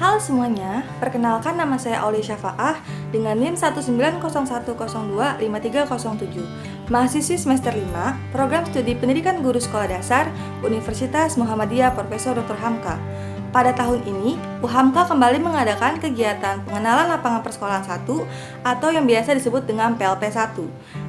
Halo semuanya, perkenalkan nama saya Aulia Syafa'ah dengan NIM 19011025307, mahasiswi semester 5, Program Studi Pendidikan Guru Sekolah Dasar, Universitas Muhammadiyah Profesor Dr. Hamka. Pada tahun ini, UHAMKA kembali mengadakan kegiatan pengenalan lapangan persekolahan 1 atau yang biasa disebut dengan PLP 1,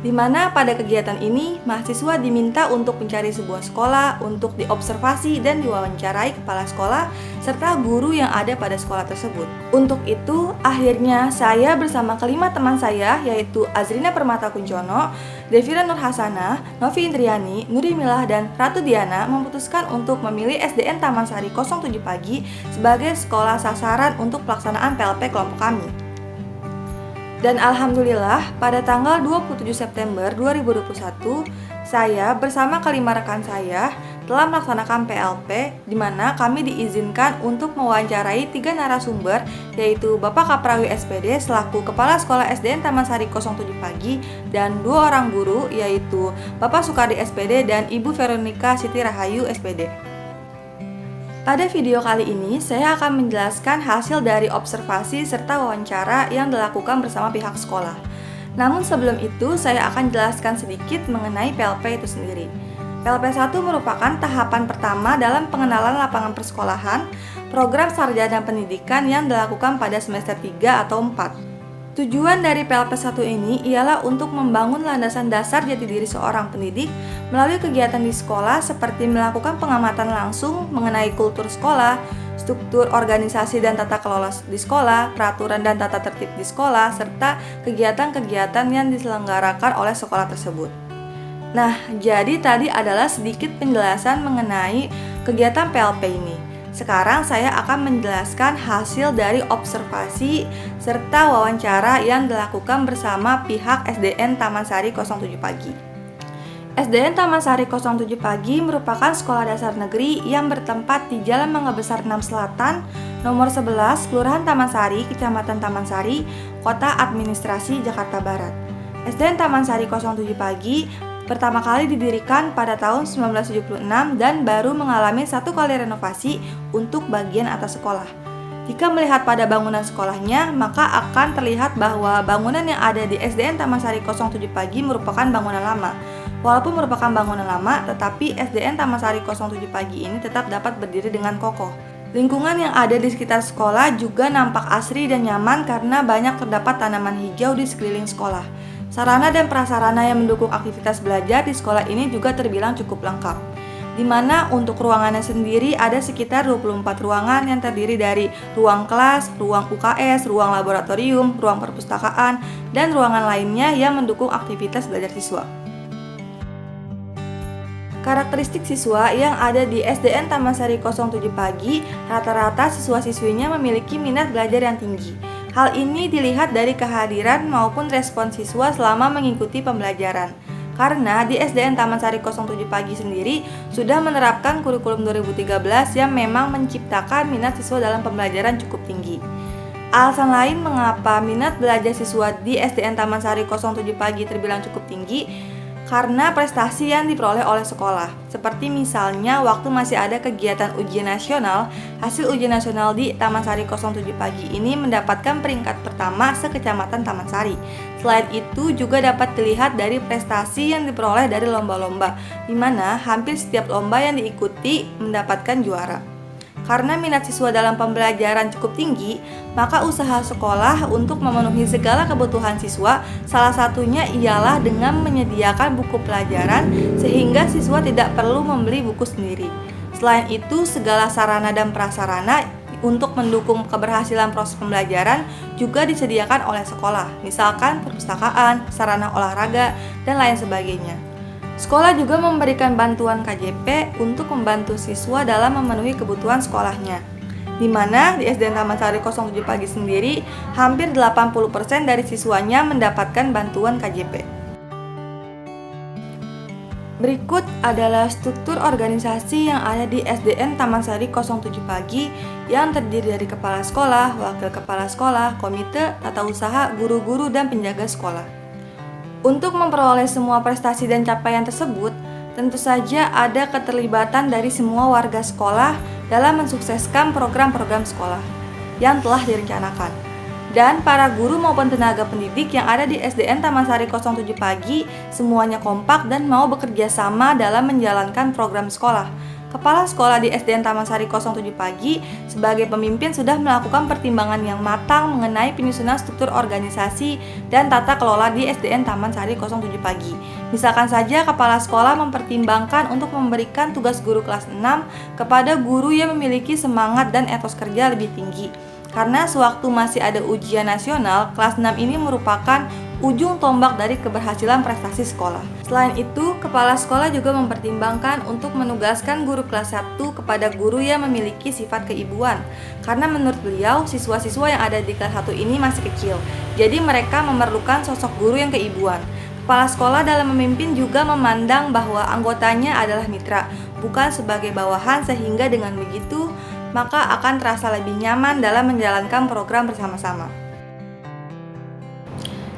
di mana pada kegiatan ini mahasiswa diminta untuk mencari sebuah sekolah untuk diobservasi dan diwawancarai kepala sekolah serta guru yang ada pada sekolah tersebut. Untuk itu, akhirnya saya bersama kelima teman saya yaitu Azrina Permata Kuncono, Devira Nur Hasanah, Novi Indriani, Nuri Milah, dan Ratu Diana memutuskan untuk memilih SDN Taman Sari 07 Pagi sebagai sekolah sasaran untuk pelaksanaan PLP kelompok kami. Dan alhamdulillah pada tanggal 27 September 2021, saya bersama kelima rekan saya telah melaksanakan PLP di mana kami diizinkan untuk mewawancarai 3 narasumber yaitu Bapak Kaprawi SPD selaku Kepala Sekolah SDN Taman Sari 07 Pagi dan 2 orang guru yaitu Bapak Sukardi SPD dan Ibu Veronica Siti Rahayu SPD. Pada video kali ini, saya akan menjelaskan hasil dari observasi serta wawancara yang dilakukan bersama pihak sekolah. Namun sebelum itu, saya akan jelaskan sedikit mengenai PLP itu sendiri. PLP 1 merupakan tahapan pertama dalam pengenalan lapangan persekolahan, program sarjana pendidikan yang dilakukan pada semester 3 atau 4. Tujuan dari PLP 1 ini ialah untuk membangun landasan dasar jati diri seorang pendidik melalui kegiatan di sekolah seperti melakukan pengamatan langsung mengenai kultur sekolah, struktur organisasi dan tata kelola di sekolah, peraturan dan tata tertib di sekolah, serta kegiatan-kegiatan yang diselenggarakan oleh sekolah tersebut. Nah, jadi tadi adalah sedikit penjelasan mengenai kegiatan PLP ini. Sekarang saya akan menjelaskan hasil dari observasi serta wawancara yang dilakukan bersama pihak SDN Taman Sari 07 Pagi. SDN Taman Sari 07 Pagi merupakan sekolah dasar negeri yang bertempat di Jalan Mangga Besar 6 Selatan, nomor 11, Kelurahan Taman Sari, Kecamatan Taman Sari, Kota Administrasi Jakarta Barat. SDN Taman Sari 07 Pagi pertama kali didirikan pada tahun 1976 dan baru mengalami 1 kali renovasi untuk bagian atas sekolah. Jika melihat pada bangunan sekolahnya, maka akan terlihat bahwa bangunan yang ada di SDN Taman Sari 07 Pagi merupakan bangunan lama. Walaupun merupakan bangunan lama, tetapi SDN Taman Sari 07 Pagi ini tetap dapat berdiri dengan kokoh. Lingkungan yang ada di sekitar sekolah juga nampak asri dan nyaman karena banyak terdapat tanaman hijau di sekeliling sekolah. Sarana dan prasarana yang mendukung aktivitas belajar di sekolah ini juga terbilang cukup lengkap, di mana untuk ruangannya sendiri ada sekitar 24 ruangan yang terdiri dari ruang kelas, ruang UKS, ruang laboratorium, ruang perpustakaan, dan ruangan lainnya yang mendukung aktivitas belajar siswa. Karakteristik siswa yang ada di SDN Taman Sari 07 Pagi, rata-rata siswa-siswinya memiliki minat belajar yang tinggi. Hal ini dilihat dari kehadiran maupun respon siswa selama mengikuti pembelajaran. Karena di SDN Taman Sari 07 Pagi sendiri sudah menerapkan kurikulum 2013 yang memang menciptakan minat siswa dalam pembelajaran cukup tinggi. Alasan lain mengapa minat belajar siswa di SDN Taman Sari 07 Pagi terbilang cukup tinggi karena prestasi yang diperoleh oleh sekolah. Seperti misalnya waktu masih ada kegiatan ujian nasional, hasil ujian nasional di Taman Sari 07 Pagi ini mendapatkan peringkat pertama se-Kecamatan Taman Sari. Selain itu juga dapat dilihat dari prestasi yang diperoleh dari lomba-lomba, di mana hampir setiap lomba yang diikuti mendapatkan juara. Karena minat siswa dalam pembelajaran cukup tinggi, maka usaha sekolah untuk memenuhi segala kebutuhan siswa salah satunya ialah dengan menyediakan buku pelajaran sehingga siswa tidak perlu membeli buku sendiri. Selain itu, segala sarana dan prasarana untuk mendukung keberhasilan proses pembelajaran juga disediakan oleh sekolah, misalkan perpustakaan, sarana olahraga, dan lain sebagainya. Sekolah juga memberikan bantuan KJP untuk membantu siswa dalam memenuhi kebutuhan sekolahnya. Di mana di SDN Taman Sari 07 Pagi sendiri, hampir 80% dari siswanya mendapatkan bantuan KJP. Berikut adalah struktur organisasi yang ada di SDN Taman Sari 07 Pagi yang terdiri dari kepala sekolah, wakil kepala sekolah, komite, tata usaha, guru-guru, dan penjaga sekolah. Untuk memperoleh semua prestasi dan capaian tersebut, tentu saja ada keterlibatan dari semua warga sekolah dalam mensukseskan program-program sekolah. yang telah direncanakan. Dan para guru maupun tenaga pendidik yang ada di SDN Taman Sari 07 Pagi semuanya kompak dan mau bekerja sama dalam menjalankan program sekolah. Kepala sekolah di SDN Taman Sari 07 Pagi sebagai pemimpin sudah melakukan pertimbangan yang matang mengenai penyusunan struktur organisasi dan tata kelola di SDN Taman Sari 07 Pagi. Misalkan saja kepala sekolah mempertimbangkan untuk memberikan tugas guru kelas 6 kepada guru yang memiliki semangat dan etos kerja lebih tinggi. Karena sewaktu masih ada ujian nasional, kelas 6 ini merupakan ujung tombak dari keberhasilan prestasi sekolah. Selain itu, kepala sekolah juga mempertimbangkan untuk menugaskan guru kelas 1 kepada guru yang memiliki sifat keibuan. Karena menurut beliau, siswa-siswa yang ada di kelas 1 ini masih kecil, jadi mereka memerlukan sosok guru yang keibuan. Kepala sekolah dalam memimpin juga memandang bahwa anggotanya adalah mitra, bukan sebagai bawahan, sehingga dengan begitu, maka akan terasa lebih nyaman dalam menjalankan program bersama-sama.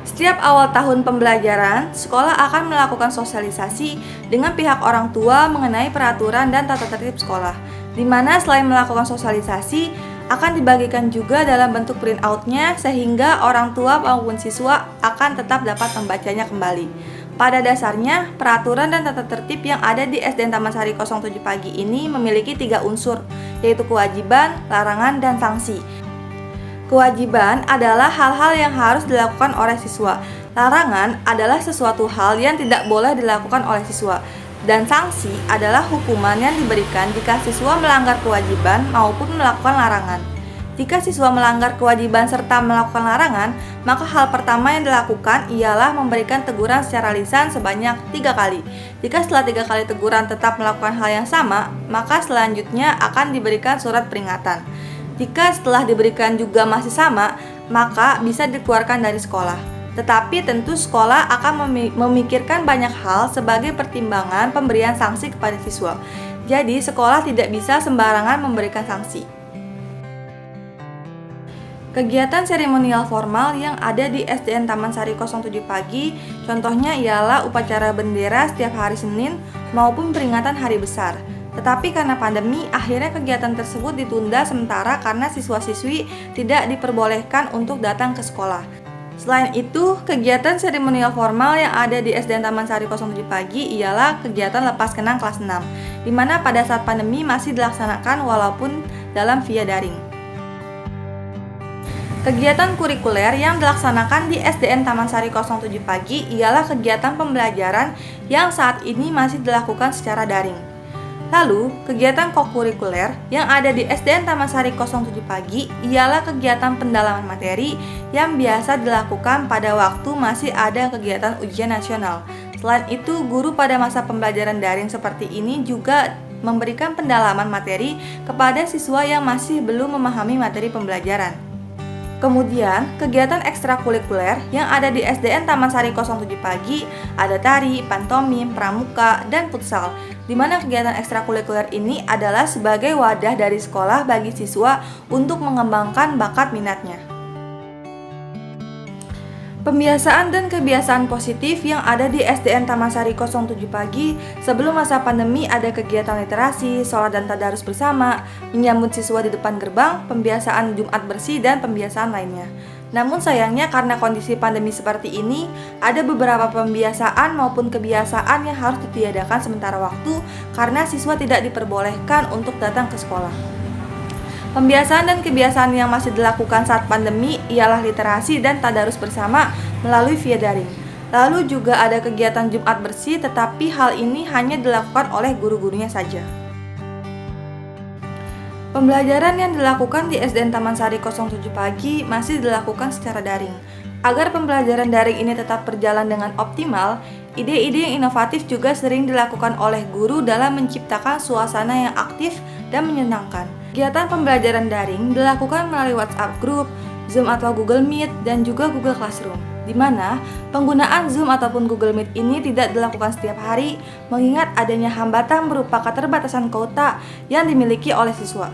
Setiap awal tahun pembelajaran, sekolah akan melakukan sosialisasi dengan pihak orang tua mengenai peraturan dan tata tertib sekolah, di mana selain melakukan sosialisasi, akan dibagikan juga dalam bentuk printout-nya sehingga orang tua maupun siswa akan tetap dapat membacanya kembali. Pada dasarnya, peraturan dan tata tertib yang ada di SDN Taman Sari 07 Pagi ini memiliki 3 unsur, yaitu kewajiban, larangan, dan sanksi. Kewajiban adalah hal-hal yang harus dilakukan oleh siswa. Larangan adalah sesuatu hal yang tidak boleh dilakukan oleh siswa. Dan sanksi adalah hukuman yang diberikan jika siswa melanggar kewajiban maupun melakukan larangan. Jika siswa melanggar kewajiban serta melakukan larangan, maka hal pertama yang dilakukan ialah memberikan teguran secara lisan sebanyak 3 kali. Jika setelah 3 kali teguran tetap melakukan hal yang sama, maka selanjutnya akan diberikan surat peringatan. Jika setelah diberikan juga masih sama, maka bisa dikeluarkan dari sekolah. Tetapi tentu sekolah akan memikirkan banyak hal sebagai pertimbangan pemberian sanksi kepada siswa. Jadi sekolah tidak bisa sembarangan memberikan sanksi. Kegiatan seremonial formal yang ada di SDN Taman Sari 07 Pagi, contohnya ialah upacara bendera setiap hari Senin maupun peringatan hari besar. Tetapi karena pandemi, akhirnya kegiatan tersebut ditunda sementara karena siswa-siswi tidak diperbolehkan untuk datang ke sekolah. Selain itu, kegiatan seremonial formal yang ada di SDN Taman Sari 07 Pagi ialah kegiatan lepas kenang kelas 6, di mana pada saat pandemi masih dilaksanakan walaupun dalam via daring. Kegiatan kurikuler yang dilaksanakan di SDN Taman Sari 07 Pagi ialah kegiatan pembelajaran yang saat ini masih dilakukan secara daring. Lalu, kegiatan kokurikuler yang ada di SDN Taman Sari 07 Pagi ialah kegiatan pendalaman materi yang biasa dilakukan pada waktu masih ada kegiatan ujian nasional. Selain itu, guru pada masa pembelajaran daring seperti ini juga memberikan pendalaman materi kepada siswa yang masih belum memahami materi pembelajaran. Kemudian, kegiatan ekstrakurikuler yang ada di SDN Taman Sari 07 Pagi ada tari, pantomim, pramuka, dan futsal, di mana kegiatan ekstrakurikuler ini adalah sebagai wadah dari sekolah bagi siswa untuk mengembangkan bakat minatnya. Pembiasaan dan kebiasaan positif yang ada di SDN Taman Sari 07 Pagi sebelum masa pandemi ada kegiatan literasi, sholat dan tadarus bersama, menyambut siswa di depan gerbang, pembiasaan Jumat bersih, dan pembiasaan lainnya. Namun sayangnya karena kondisi pandemi seperti ini, ada beberapa pembiasaan maupun kebiasaan yang harus ditiadakan sementara waktu karena siswa tidak diperbolehkan untuk datang ke sekolah. Pembiasaan dan kebiasaan yang masih dilakukan saat pandemi ialah literasi dan tadarus bersama melalui via daring. Lalu juga ada kegiatan Jumat bersih, tetapi hal ini hanya dilakukan oleh guru-gurunya saja. Pembelajaran yang dilakukan di SDN Taman Sari 07 Pagi masih dilakukan secara daring. Agar pembelajaran daring ini tetap berjalan dengan optimal, ide-ide yang inovatif juga sering dilakukan oleh guru dalam menciptakan suasana yang aktif dan menyenangkan. Kegiatan pembelajaran daring dilakukan melalui WhatsApp Group, Zoom atau Google Meet, dan juga Google Classroom, di mana penggunaan Zoom ataupun Google Meet ini tidak dilakukan setiap hari, mengingat adanya hambatan berupa keterbatasan kuota yang dimiliki oleh siswa.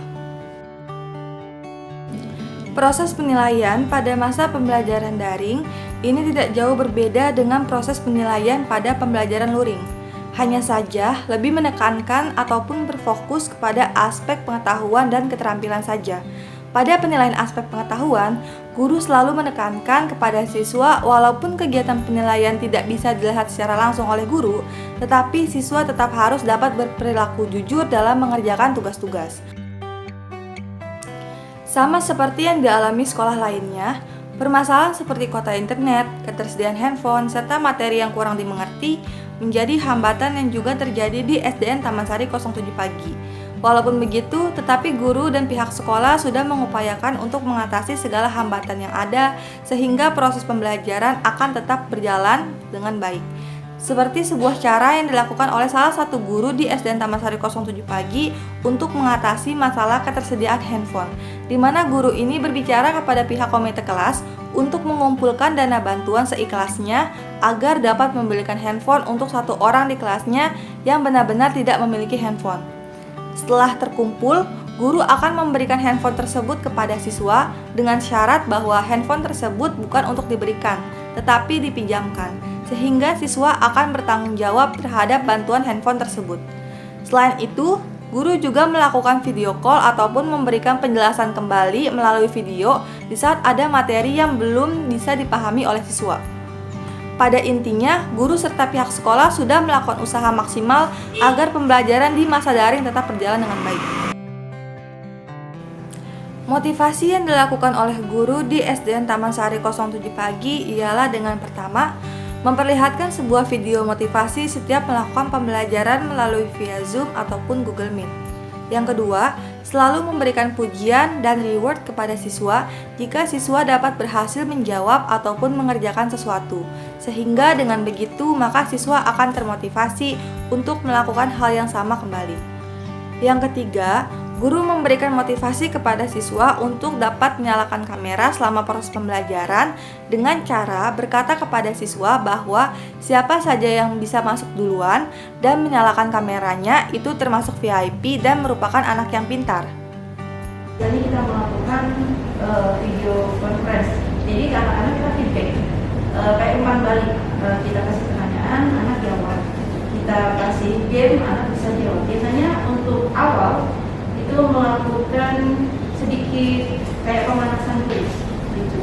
Proses penilaian pada masa pembelajaran daring ini tidak jauh berbeda dengan proses penilaian pada pembelajaran luring. Hanya saja lebih menekankan ataupun berfokus kepada aspek pengetahuan dan keterampilan saja. Pada penilaian aspek pengetahuan, guru selalu menekankan kepada siswa walaupun kegiatan penilaian tidak bisa dilihat secara langsung oleh guru, tetapi siswa tetap harus dapat berperilaku jujur dalam mengerjakan tugas-tugas. Sama seperti yang dialami sekolah lainnya, permasalahan seperti kuota internet, ketersediaan handphone, serta materi yang kurang dimengerti menjadi hambatan yang juga terjadi di SDN Taman Sari 07 Pagi. Walaupun begitu, tetapi guru dan pihak sekolah sudah mengupayakan untuk mengatasi segala hambatan yang ada sehingga proses pembelajaran akan tetap berjalan dengan baik. Seperti sebuah cara yang dilakukan oleh salah satu guru di SDN Taman Sari 07 Pagi untuk mengatasi masalah ketersediaan handphone, di mana guru ini berbicara kepada pihak komite kelas untuk mengumpulkan dana bantuan seikhlasnya agar dapat membelikan handphone untuk satu orang di kelasnya yang benar-benar tidak memiliki handphone. Setelah terkumpul, guru akan memberikan handphone tersebut kepada siswa dengan syarat bahwa handphone tersebut bukan untuk diberikan, tetapi dipinjamkan, sehingga siswa akan bertanggung jawab terhadap bantuan handphone tersebut. Selain itu, guru juga melakukan video call ataupun memberikan penjelasan kembali melalui video di saat ada materi yang belum bisa dipahami oleh siswa. Pada intinya, guru serta pihak sekolah sudah melakukan usaha maksimal agar pembelajaran di masa daring tetap berjalan dengan baik. Motivasi yang dilakukan oleh guru di SDN Taman Sari 07 Pagi ialah dengan pertama, memperlihatkan sebuah video motivasi setiap melakukan pembelajaran melalui via Zoom ataupun Google Meet. Yang kedua, selalu memberikan pujian dan reward kepada siswa jika siswa dapat berhasil menjawab ataupun mengerjakan sesuatu. Sehingga dengan begitu, maka siswa akan termotivasi untuk melakukan hal yang sama kembali. Yang ketiga, guru memberikan motivasi kepada siswa untuk dapat menyalakan kamera selama proses pembelajaran dengan cara berkata kepada siswa bahwa siapa saja yang bisa masuk duluan dan menyalakan kameranya itu termasuk VIP dan merupakan anak yang pintar. Jadi kita melakukan video conference, jadi anak-anak kita feedback, kayak umpan balik, kita kasih pertanyaan, anak jawab, kita kasih game, anak bisa jawab. Biasanya untuk awal itu melakukan sedikit kayak pemanasan kuis gitu,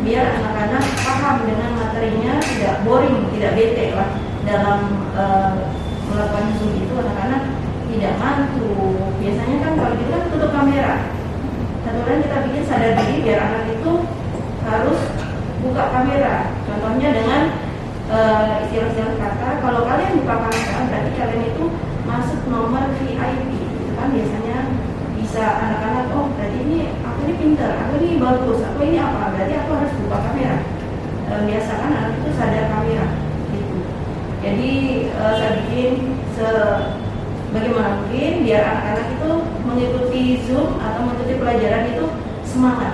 biar anak-anak paham dengan materinya, tidak boring, tidak bete lah dalam melakukan Zoom itu. Anak-anak tidak ngantuk. Biasanya kan kalau gitu kan tutup kamera. Satu orang kita bikin sadar diri biar anak itu harus buka kamera. Contohnya dengan istilah-istilah kata, kalau kalian buka kamera berarti kalian itu masuk nomor VIP. Itu kan biasanya bisa anak-anak, oh berarti ini aku ini pintar, aku ini bagus, aku ini apa, berarti aku harus buka kamera. Biasakan anak itu sadar kamera gitu. Jadi saya bikin bagaimana mungkin biar anak-anak itu mengikuti Zoom atau mengikuti pelajaran itu semangat.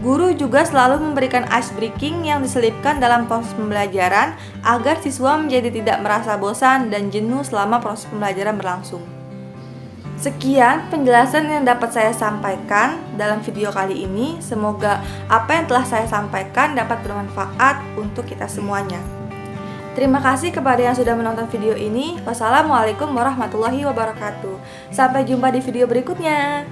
Guru juga selalu memberikan ice breaking yang diselipkan dalam proses pembelajaran agar siswa menjadi tidak merasa bosan dan jenuh selama proses pembelajaran berlangsung. Sekian penjelasan yang dapat saya sampaikan dalam video kali ini. Semoga apa yang telah saya sampaikan dapat bermanfaat untuk kita semuanya. Terima kasih kepada yang sudah menonton video ini. Wassalamualaikum warahmatullahi wabarakatuh. Sampai jumpa di video berikutnya.